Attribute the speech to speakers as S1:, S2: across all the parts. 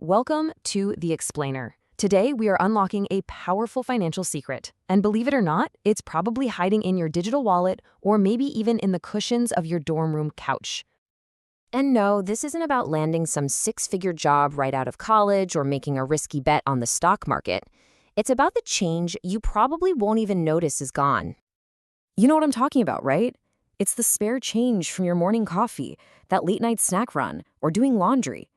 S1: Welcome to The Explainer. Today, we are unlocking a powerful financial secret. And believe it or not, it's probably hiding in your digital wallet or maybe even in the cushions of your dorm room couch.
S2: And no, this isn't about landing some six-figure job right out of college or making a risky bet on the stock market. It's about the change you probably won't even notice is gone.
S1: You know what I'm talking about, right? It's the spare change from your morning coffee, that late-night snack run, or doing laundry.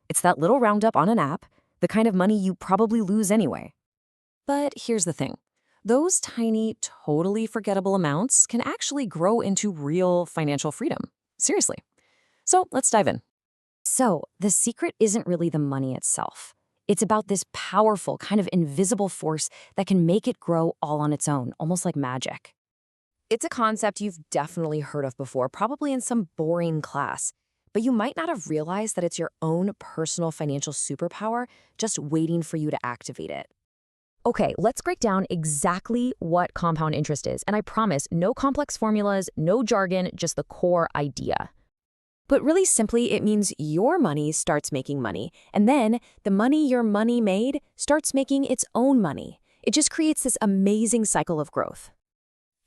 S1: It's that little roundup on an app, the kind of money you probably lose anyway. But here's the thing. Those tiny, totally forgettable amounts can actually grow into real financial freedom. Seriously. So let's dive in. So the secret isn't really the money itself. It's about this powerful, kind of invisible force that can make it grow all on its own, almost like magic. It's a concept you've definitely heard of before, probably in some boring class. But you might not have realized that it's your own personal financial superpower just waiting for you to activate it. Okay, let's break down exactly what compound interest is. And I promise, no complex formulas, no jargon, just the core idea. But really simply, it means your money starts making money, and then the money your money made starts making its own money. It just creates this amazing cycle of growth.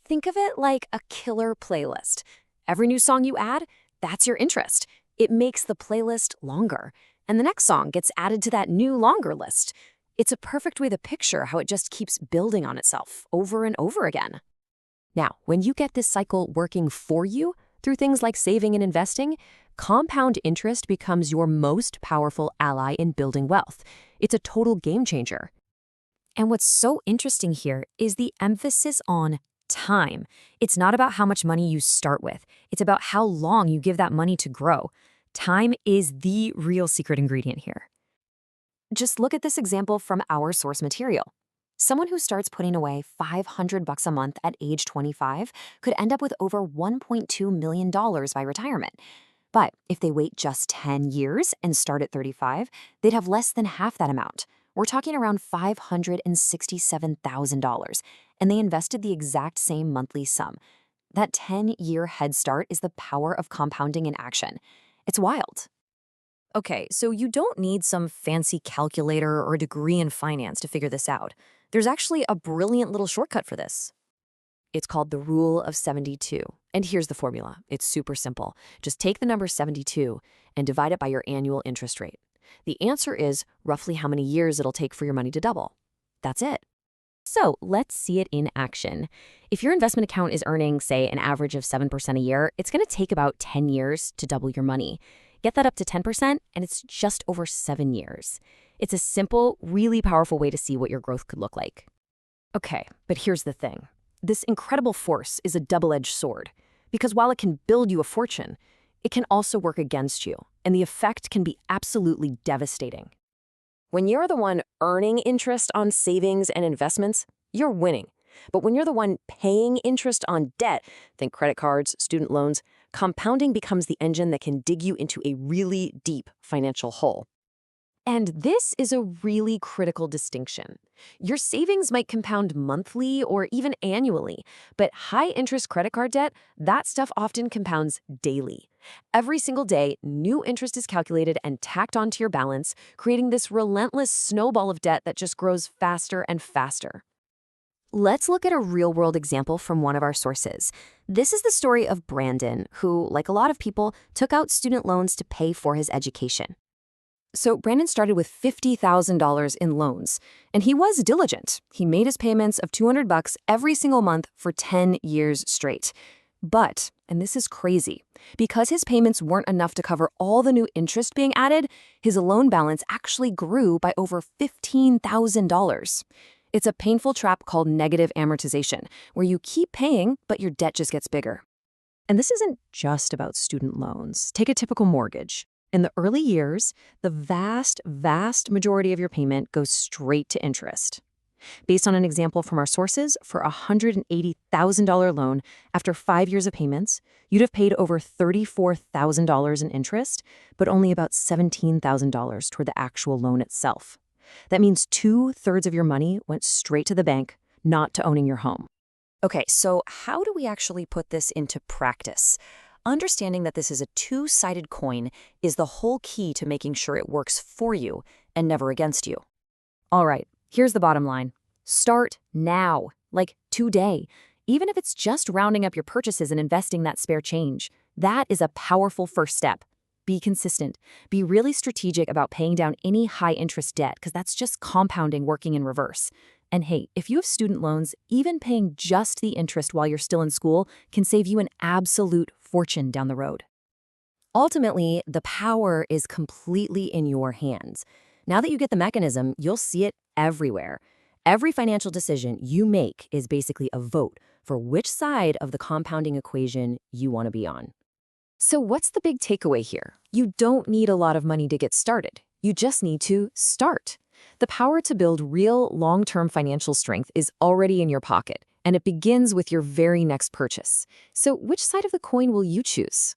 S1: Think of it like a killer playlist. Every new song you add, that's your interest. It makes the playlist longer, and the next song gets added to that new longer list. It's a perfect way to picture how it just keeps building on itself over and over again. Now, when you get this cycle working for you, through things like saving and investing, compound interest becomes your most powerful ally in building wealth. It's a total game changer. And what's so interesting here is the emphasis on time. It's not about how much money you start with. It's about how long you give that money to grow. Time is the real secret ingredient here. Just look at this example from our source material. Someone who starts putting away $500 a month at age 25 could end up with over $1.2 million by retirement. But if they wait just 10 years and start at 35, they'd have less than half that amount. We're talking around $567,000, and they invested the exact same monthly sum. That 10-year head start is the power of compounding in action. It's wild. Okay, so you don't need some fancy calculator or a degree in finance to figure this out. There's actually a brilliant little shortcut for this. It's called the Rule of 72. And here's the formula. It's super simple. Just take the number 72 and divide it by your annual interest rate. The answer is roughly how many years it'll take for your money to double. That's it. So let's see it in action. If your investment account is earning, say, an average of 7% a year, it's going to take about 10 years to double your money. Get that up to 10%, and it's just over 7 years. It's a simple, really powerful way to see what your growth could look like. Okay, but here's the thing. This incredible force is a double-edged sword, because while it can build you a fortune, it can also work against you, and the effect can be absolutely devastating. When you're the one earning interest on savings and investments, you're winning. But when you're the one paying interest on debt, think credit cards, student loans, compounding becomes the engine that can dig you into a really deep financial hole. And this is a really critical distinction. Your savings might compound monthly or even annually, but high-interest credit card debt, that stuff often compounds daily. Every single day, new interest is calculated and tacked onto your balance, creating this relentless snowball of debt that just grows faster and faster. Let's look at a real-world example from one of our sources. This is the story of Brandon, who, like a lot of people, took out student loans to pay for his education. So Brandon started with $50,000 in loans, and he was diligent. He made his payments of $200 every single month for 10 years straight. But, and this is crazy, because his payments weren't enough to cover all the new interest being added, his loan balance actually grew by over $15,000. It's a painful trap called negative amortization, where you keep paying, but your debt just gets bigger. And this isn't just about student loans. Take a typical mortgage. In the early years, the vast majority of your payment goes straight to interest. Based on an example from our sources, for a $180,000 loan, after 5 years of payments, you'd have paid over $34,000 in interest, but only about $17,000 toward the actual loan itself. That means 2/3 of your money went straight to the bank, not to owning your home. Okay, so how do we actually put this into practice? Understanding that this is a two-sided coin is the whole key to making sure it works for you and never against you. All right, here's the bottom line. Start now, like today. Even if it's just rounding up your purchases and investing that spare change, that is a powerful first step. Be consistent. Be really strategic about paying down any high-interest debt because that's just compounding working in reverse. And hey, if you have student loans, even paying just the interest while you're still in school can save you an absolute fortune down the road.
S2: Ultimately, the power is completely in your hands. Now that you get the mechanism, you'll see it everywhere. Every financial decision you make is basically a vote for which side of the compounding equation you want to be on.
S1: So what's the big takeaway here? You don't need a lot of money to get started. You just need to start. The power to build real, long-term financial strength is already in your pocket, and it begins with your very next purchase. So which side of the coin will you choose?